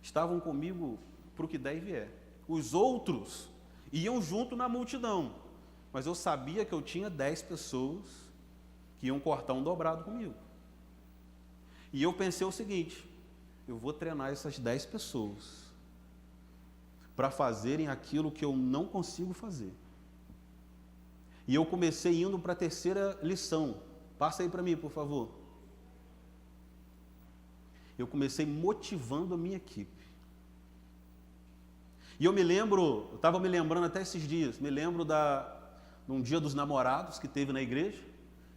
estavam comigo para o que der e vier. Os outros iam junto na multidão, mas eu sabia que eu tinha 10 pessoas que iam cortar um dobrado comigo. E eu pensei o seguinte: eu vou treinar essas 10 pessoas para fazerem aquilo que eu não consigo fazer. E eu comecei indo para a 3ª lição. Passa aí para mim, por favor. Eu comecei motivando a minha equipe. E eu estava me lembrando até esses dias, me lembro de um dia dos namorados que teve na igreja.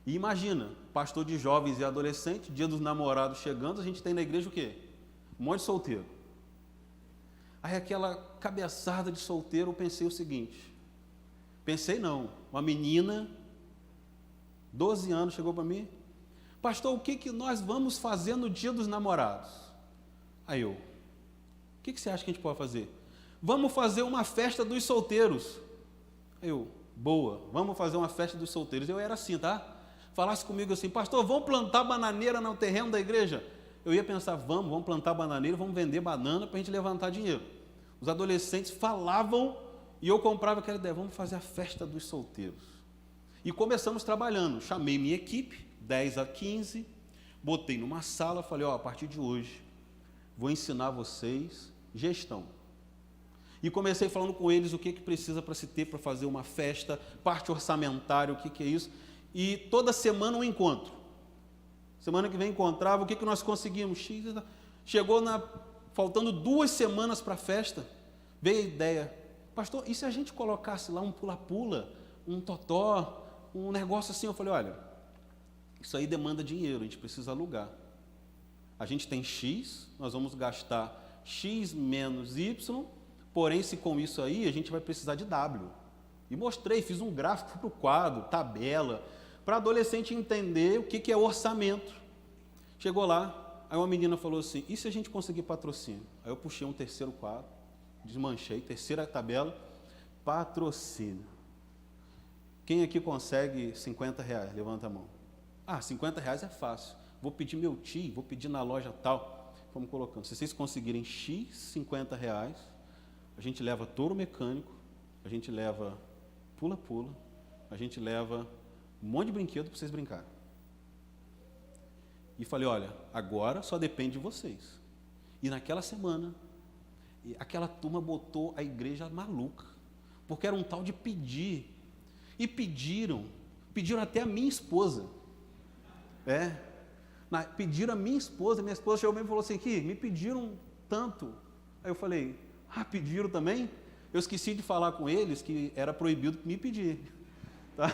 E imagina, pastor de jovens e adolescentes, dia dos namorados chegando, a gente tem na igreja o quê? Um monte de solteiro. Aí aquela cabeçada de solteiro, eu pensei o seguinte, uma menina, 12 anos, chegou para mim: pastor, o que nós vamos fazer no dia dos namorados? Aí eu: o que você acha que a gente pode fazer? Vamos fazer uma festa dos solteiros. Aí eu: boa, vamos fazer uma festa dos solteiros. Eu era assim, tá? Falasse comigo assim: pastor, vamos plantar bananeira no terreno da igreja? Eu ia pensar: vamos plantar bananeira, vamos vender banana para a gente levantar dinheiro. Os adolescentes falavam e eu comprava aquela ideia: vamos fazer a festa dos solteiros. E começamos trabalhando. Chamei minha equipe, 10 a 15, botei numa sala, falei: a partir de hoje, vou ensinar vocês gestão. E comecei falando com eles o que precisa para se ter para fazer uma festa, parte orçamentária, o que é isso. E toda semana um encontro. Semana que vem encontrava, o que nós conseguimos? Chegou faltando 2 semanas para a festa, veio a ideia, pastor, e se a gente colocasse lá um pula-pula, um totó, um negócio assim? Eu falei, olha, isso aí demanda dinheiro, a gente precisa alugar. A gente tem X, nós vamos gastar X menos Y, porém, se com isso aí, a gente vai precisar de W. E mostrei, fiz um gráfico para o quadro, tabela, para adolescente entender o que é orçamento. Chegou lá, aí uma menina falou assim, e se a gente conseguir patrocínio? Aí eu puxei um terceiro quadro, desmanchei, terceira tabela, patrocínio. Quem aqui consegue R$50? Levanta a mão. R$50 é fácil. Vou pedir meu tio, vou pedir na loja tal. Vamos colocando. Se vocês conseguirem X R$50, a gente leva touro mecânico, a gente leva pula-pula, a gente leva um monte de brinquedo para vocês brincarem. E falei, olha, agora só depende de vocês. E naquela semana, aquela turma botou a igreja maluca, porque era um tal de pedir. E pediram até a minha esposa. Pediram a minha esposa chegou mesmo e falou assim, aqui, me pediram tanto. Aí eu falei, pediram também? Eu esqueci de falar com eles que era proibido me pedir. Tá?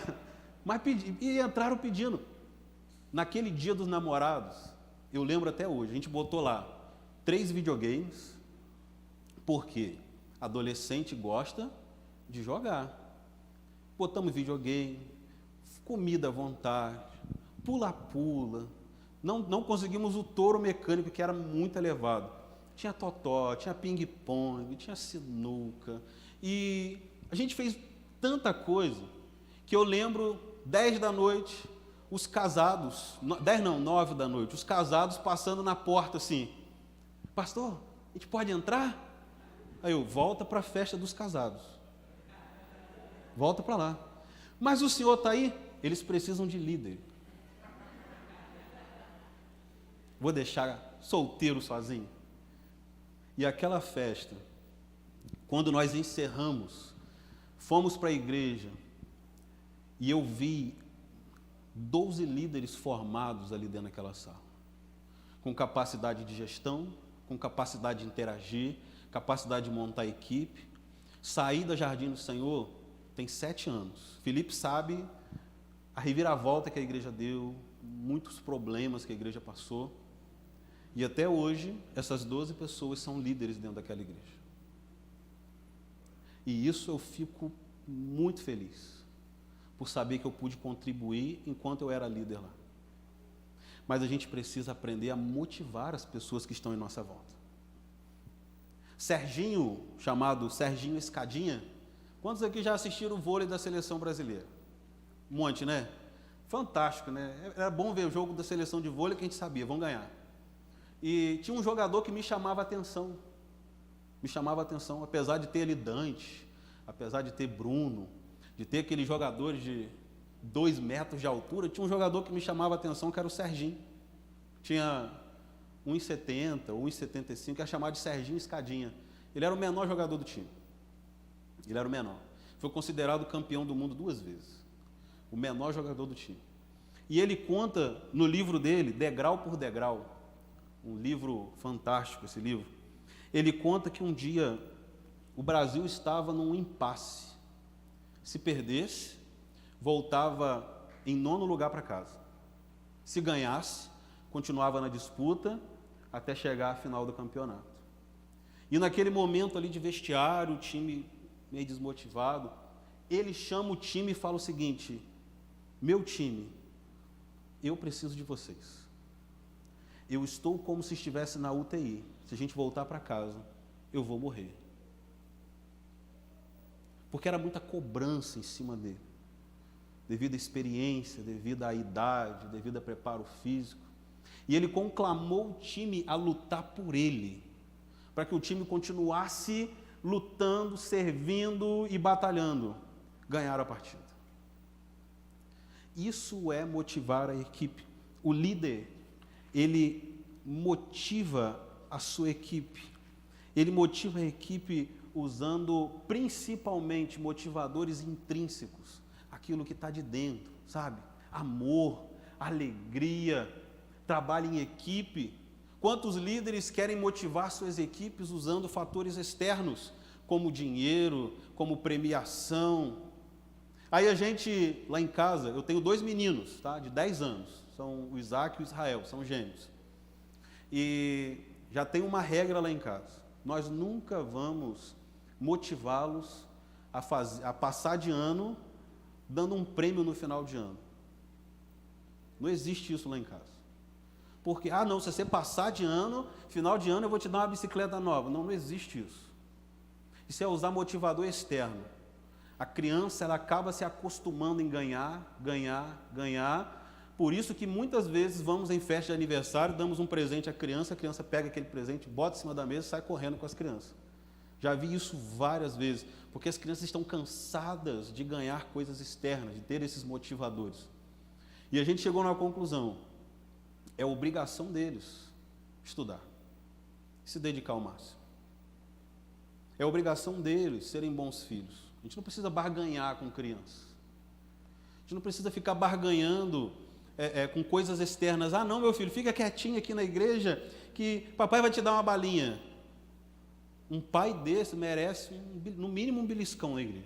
Mas e entraram pedindo. Naquele dia dos namorados, eu lembro até hoje, a gente botou lá 3 videogames, porque adolescente gosta de jogar. Botamos videogame, comida à vontade, pula-pula. Não conseguimos o touro mecânico, que era muito elevado. Tinha totó, tinha ping-pong, tinha sinuca. E a gente fez tanta coisa que eu lembro, 10 da noite, os casados, 9 da noite, os casados passando na porta assim, pastor, a gente pode entrar? Aí eu, volta para a festa dos casados. Volta para lá. Mas o senhor está aí? Eles precisam de líder. Vou deixar solteiro sozinho? E aquela festa, quando nós encerramos, fomos para a igreja e eu vi 12 líderes formados ali dentro daquela sala, com capacidade de gestão, com capacidade de interagir, capacidade de montar equipe. Saí da Jardim do Senhor tem 7 anos. Felipe sabe a reviravolta que a igreja deu, muitos problemas que a igreja passou. E até hoje, essas 12 pessoas são líderes dentro daquela igreja. E isso eu fico muito feliz, por saber que eu pude contribuir enquanto eu era líder lá. Mas a gente precisa aprender a motivar as pessoas que estão em nossa volta. Serginho, chamado Serginho Escadinha, quantos aqui já assistiram o vôlei da seleção brasileira? Um monte, né? Fantástico, né? Era bom ver o jogo da seleção de vôlei que a gente sabia, vão ganhar. E tinha um jogador que me chamava a atenção. Apesar de ter ali Dante, apesar de ter Bruno, de ter aqueles jogadores de 2 metros de altura, tinha um jogador que me chamava a atenção, que era o Serginho. Tinha 1,70, 1,75, que era chamado de Serginho Escadinha. Ele era o menor jogador do time. Ele era o menor. Foi considerado campeão do mundo 2 vezes. O menor jogador do time. E ele conta no livro dele, Degrau por Degrau, um livro fantástico esse livro, ele conta que um dia o Brasil estava num impasse. Se perdesse, voltava em 9º lugar para casa. Se ganhasse, continuava na disputa até chegar à final do campeonato. E naquele momento ali de vestiário, o time meio desmotivado, ele chama o time e fala o seguinte: meu time, eu preciso de vocês. Eu estou como se estivesse na UTI. Se a gente voltar para casa, eu vou morrer. Porque era muita cobrança em cima dele, devido à experiência, devido à idade, devido ao preparo físico. E ele conclamou o time a lutar por ele, para que o time continuasse lutando, servindo e batalhando. Ganharam a partida. Isso é motivar a equipe. O líder, ele motiva a sua equipe. Ele motiva a equipe usando principalmente motivadores intrínsecos, aquilo que está de dentro, sabe? amor, alegria, trabalho em equipe. Quantos líderes querem motivar suas equipes usando fatores externos, como dinheiro, como premiação? Aí a gente, lá em casa, eu tenho 2 meninos, tá, de 10 anos, são o Isaac e o Israel, são gêmeos. E já tem uma regra lá em casa: nós nunca vamos motivá-los a passar de ano dando um prêmio no final de ano. Não existe isso lá em casa. Porque, não, se você passar de ano, final de ano eu vou te dar uma bicicleta nova. Não, não existe isso. Isso é usar motivador externo. A criança, ela acaba se acostumando em ganhar, ganhar, ganhar. Por isso que muitas vezes vamos em festa de aniversário, damos um presente à criança, a criança pega aquele presente, bota em cima da mesa e sai correndo com as crianças. Já vi isso várias vezes, porque as crianças estão cansadas de ganhar coisas externas, de ter esses motivadores. E a gente chegou na conclusão: é obrigação deles estudar, se dedicar ao máximo. É obrigação deles serem bons filhos. A gente não precisa barganhar com crianças. A gente não precisa ficar barganhando com coisas externas. Não, meu filho, fica quietinho aqui na igreja que papai vai te dar uma balinha. Um pai desse merece, no mínimo, um beliscão na igreja.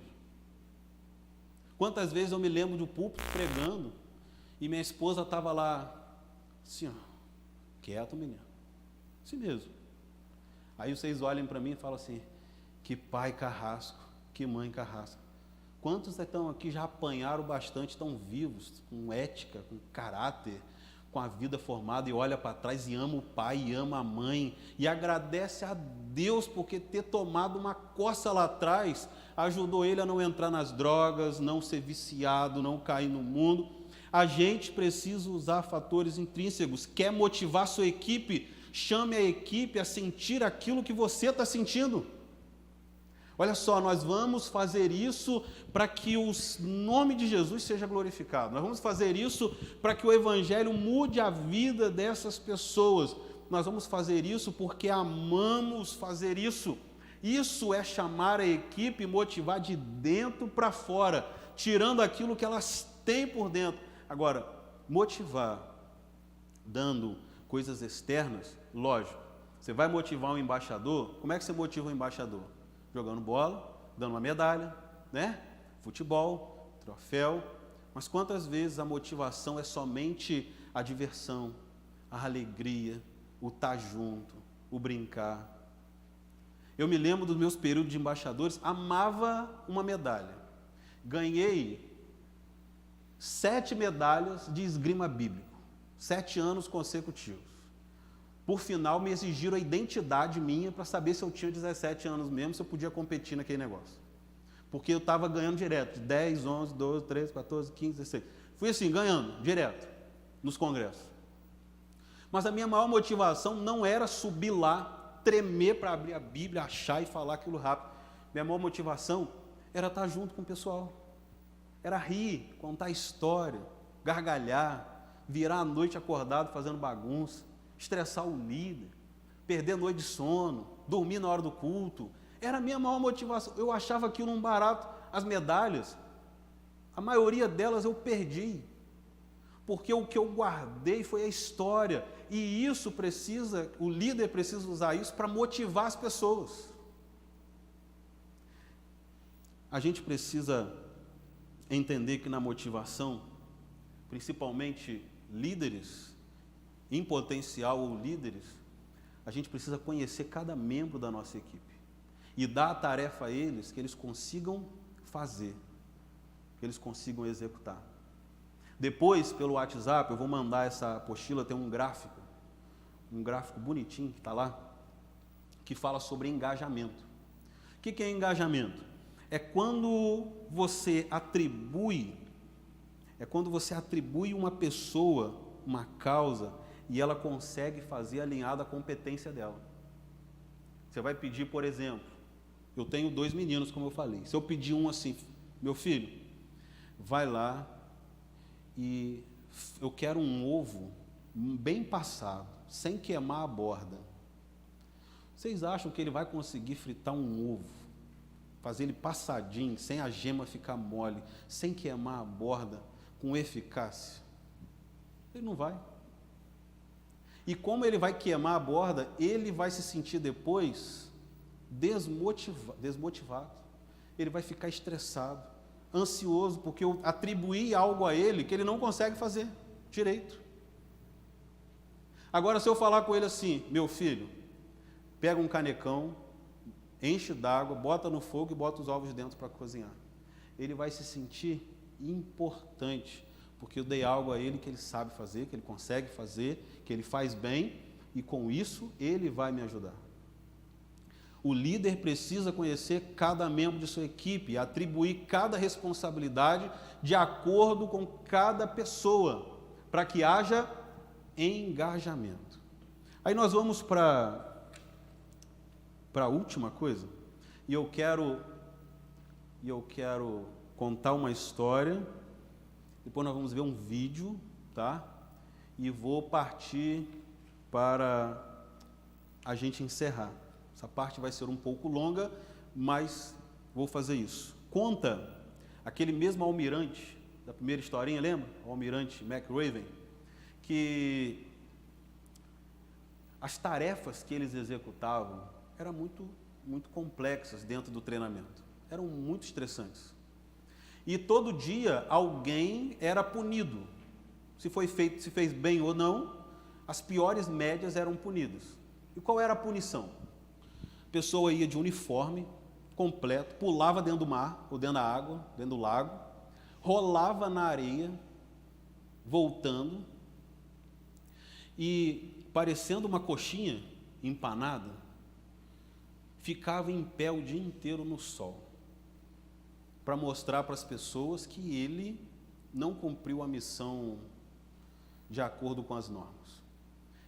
Quantas vezes eu me lembro do púlpito pregando e minha esposa estava lá, assim, quieto, menino, assim mesmo. Aí vocês olham para mim e falam assim: que pai carrasco, que mãe carrasca. Quantos estão aqui já apanharam bastante, estão vivos, com ética, com caráter, com a vida formada, e olha para trás e ama o pai, e ama a mãe, e agradece a Deus porque ter tomado uma coça lá atrás ajudou ele a não entrar nas drogas, não ser viciado, não cair no mundo. A gente precisa usar fatores intrínsecos. Quer motivar sua equipe? Chame a equipe a sentir aquilo que você está sentindo. Olha só, nós vamos fazer isso para que o nome de Jesus seja glorificado. Nós vamos fazer isso para que o Evangelho mude a vida dessas pessoas. Nós vamos fazer isso porque amamos fazer isso. Isso é chamar a equipe e motivar de dentro para fora, tirando aquilo que elas têm por dentro. Agora, motivar dando coisas externas, lógico. Você vai motivar um embaixador, como é que você motiva um embaixador? Jogando bola, dando uma medalha, né? Futebol, troféu. Mas quantas vezes a motivação é somente a diversão, a alegria, o estar junto, o brincar? Eu me lembro dos meus períodos de embaixadores, amava uma medalha. Ganhei 7 medalhas de esgrima bíblico, 7 anos consecutivos. Por final, me exigiram a identidade minha para saber se eu tinha 17 anos mesmo, se eu podia competir naquele negócio. Porque eu estava ganhando direto, de 10, 11, 12, 13, 14, 15, 16. Fui assim, ganhando, direto, nos congressos. Mas a minha maior motivação não era subir lá, tremer para abrir a Bíblia, achar e falar aquilo rápido. Minha maior motivação era estar junto com o pessoal. Era rir, contar história, gargalhar, virar a noite acordado fazendo bagunça, estressar o líder, perder noite de sono, dormir na hora do culto. Era a minha maior motivação. Eu achava aquilo um barato. As medalhas, a maioria delas eu perdi, porque o que eu guardei foi a história, e isso precisa, o líder precisa usar isso para motivar as pessoas. A gente precisa entender que na motivação, principalmente líderes em potencial ou líderes, a gente precisa conhecer cada membro da nossa equipe e dar a tarefa a eles que eles consigam fazer, que eles consigam executar. Depois, pelo WhatsApp, eu vou mandar essa apostila, tem um gráfico bonitinho que está lá, que fala sobre engajamento. O que é engajamento? É quando você atribui uma pessoa, uma causa, e ela consegue fazer alinhado à competência dela. Você vai pedir, por exemplo, eu tenho 2 meninos, como eu falei. Se eu pedir um assim, meu filho, vai lá e eu quero um ovo bem passado, sem queimar a borda. Vocês acham que ele vai conseguir fritar um ovo, fazer ele passadinho, sem a gema ficar mole, sem queimar a borda, com eficácia? Ele não vai. E como ele vai queimar a borda, ele vai se sentir depois desmotivado. Ele vai ficar estressado, ansioso, porque eu atribuí algo a ele que ele não consegue fazer direito. Agora, se eu falar com ele assim: meu filho, pega um canecão, enche d'água, bota no fogo e bota os ovos dentro para cozinhar. Ele vai se sentir importante, porque eu dei algo a ele que ele sabe fazer, que ele consegue fazer, que ele faz bem, e com isso ele vai me ajudar. O líder precisa conhecer cada membro de sua equipe e atribuir cada responsabilidade de acordo com cada pessoa, para que haja engajamento. Aí nós vamos para a última coisa, e eu quero contar uma história, depois nós vamos ver um vídeo, tá? E vou partir para a gente encerrar. Essa parte vai ser um pouco longa, mas vou fazer isso. Conta aquele mesmo almirante da primeira historinha, lembra? O almirante McRaven, que as tarefas que eles executavam eram muito complexas dentro do treinamento. Eram muito estressantes. E todo dia alguém era punido. Se fez bem ou não, as piores médias eram punidas. E qual era a punição? A pessoa ia de uniforme completo, pulava dentro do mar, ou dentro da água, dentro do lago, rolava na areia, voltando, e parecendo uma coxinha empanada, ficava em pé o dia inteiro no sol, para mostrar para as pessoas que ele não cumpriu a missão de acordo com as normas.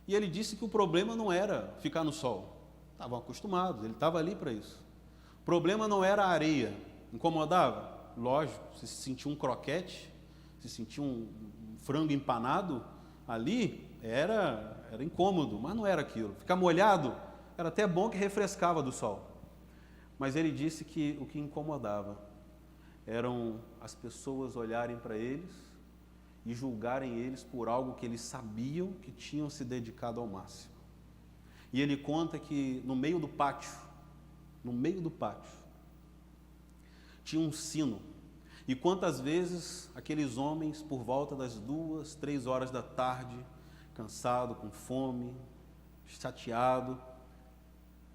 E ele disse que o problema não era ficar no sol. Estavam acostumados, ele estava ali para isso. O problema não era a areia. Incomodava? Lógico, se sentia um croquete, se sentia um frango empanado, ali era incômodo, mas não era aquilo. Ficar molhado era até bom, que refrescava do sol. Mas ele disse que o que incomodava eram as pessoas olharem para eles e julgarem eles por algo que eles sabiam que tinham se dedicado ao máximo. E ele conta que no meio do pátio, tinha um sino. E quantas vezes aqueles homens, por volta das 2, 3 horas da tarde, cansado, com fome, chateado,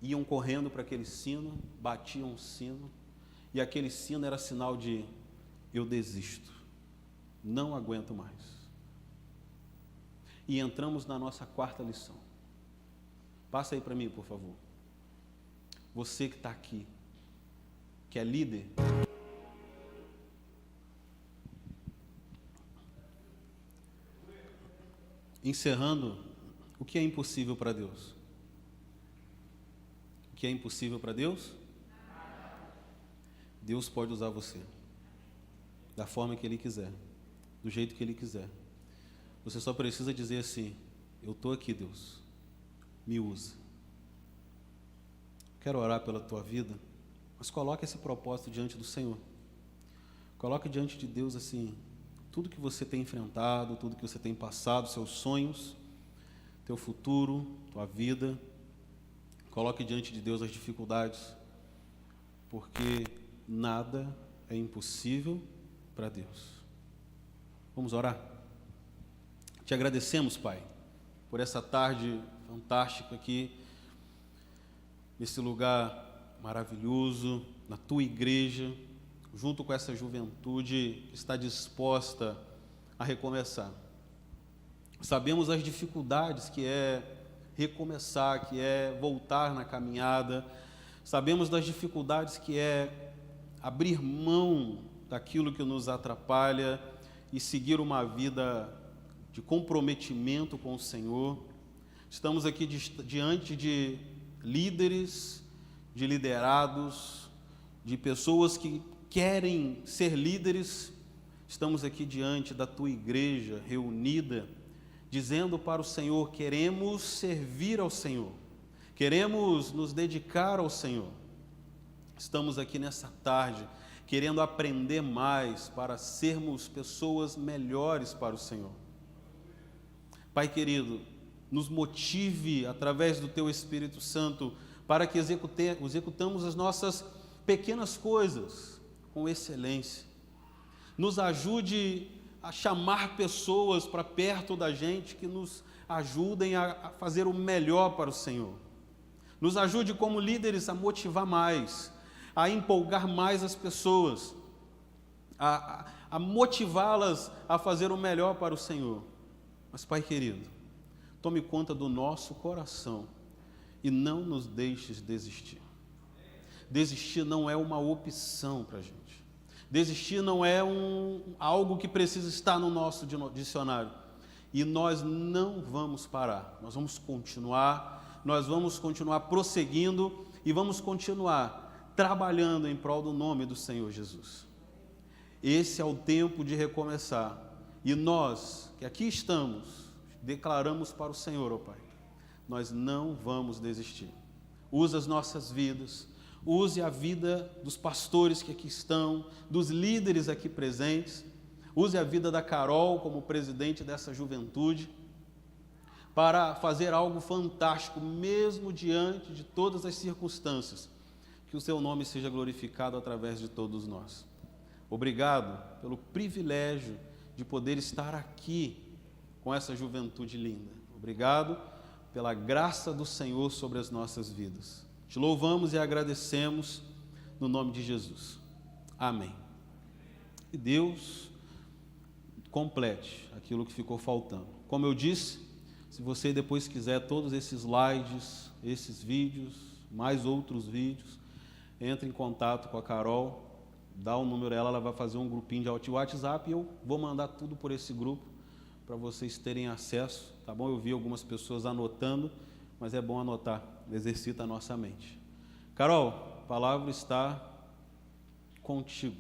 iam correndo para aquele sino, batiam o sino, e aquele sino era sinal de: eu desisto, não aguento mais. E entramos na nossa quarta lição. Passa aí para mim, por favor. Você que está aqui, que é líder. Encerrando, o que é impossível para Deus? O que é impossível para Deus? Deus pode usar você da forma que Ele quiser, do jeito que Ele quiser. Você só precisa dizer assim: eu estou aqui, Deus, me usa. Quero orar pela tua vida, mas coloque esse propósito diante do Senhor. Coloque diante de Deus assim, tudo que você tem enfrentado, tudo que você tem passado, seus sonhos, teu futuro, tua vida. Coloque diante de Deus as dificuldades, porque nada é impossível para Deus. Vamos orar? Te agradecemos, Pai, por essa tarde fantástica aqui, nesse lugar maravilhoso, na tua igreja, junto com essa juventude que está disposta a recomeçar. Sabemos as dificuldades que é recomeçar, que é voltar na caminhada. Sabemos das dificuldades que é abrir mão daquilo que nos atrapalha e seguir uma vida de comprometimento com o Senhor. Estamos aqui diante de líderes, de liderados, de pessoas que querem ser líderes. Estamos aqui diante da tua igreja reunida, dizendo para o Senhor: queremos servir ao Senhor, queremos nos dedicar ao Senhor. Estamos aqui nessa tarde querendo aprender mais para sermos pessoas melhores para o Senhor. Pai querido, nos motive através do Teu Espírito Santo para que executamos as nossas pequenas coisas com excelência. Nos ajude a chamar pessoas para perto da gente que nos ajudem a fazer o melhor para o Senhor. Nos ajude como líderes a motivar mais, a empolgar mais as pessoas, a motivá-las a fazer o melhor para o Senhor. Mas, Pai querido, tome conta do nosso coração e não nos deixes desistir. Desistir não é uma opção para a gente. Desistir não é algo que precisa estar no nosso dicionário. E nós não vamos parar, nós vamos continuar prosseguindo e vamos continuar trabalhando em prol do nome do Senhor Jesus. Esse é o tempo de recomeçar. E nós, que aqui estamos, declaramos para o Senhor, ó Pai, nós não vamos desistir. Use as nossas vidas, use a vida dos pastores que aqui estão, dos líderes aqui presentes, use a vida da Carol como presidente dessa juventude, para fazer algo fantástico, mesmo diante de todas as circunstâncias, que o Seu nome seja glorificado através de todos nós. Obrigado pelo privilégio de poder estar aqui com essa juventude linda. Obrigado pela graça do Senhor sobre as nossas vidas. Te louvamos e agradecemos no nome de Jesus. Amém. E Deus complete aquilo que ficou faltando. Como eu disse, se você depois quiser todos esses slides, esses vídeos, mais outros vídeos, entre em contato com a Carol, dá o número dela, ela vai fazer um grupinho de WhatsApp e eu vou mandar tudo por esse grupo para vocês terem acesso, tá bom? Eu vi algumas pessoas anotando, mas é bom anotar, exercita a nossa mente. Carol, a palavra está contigo.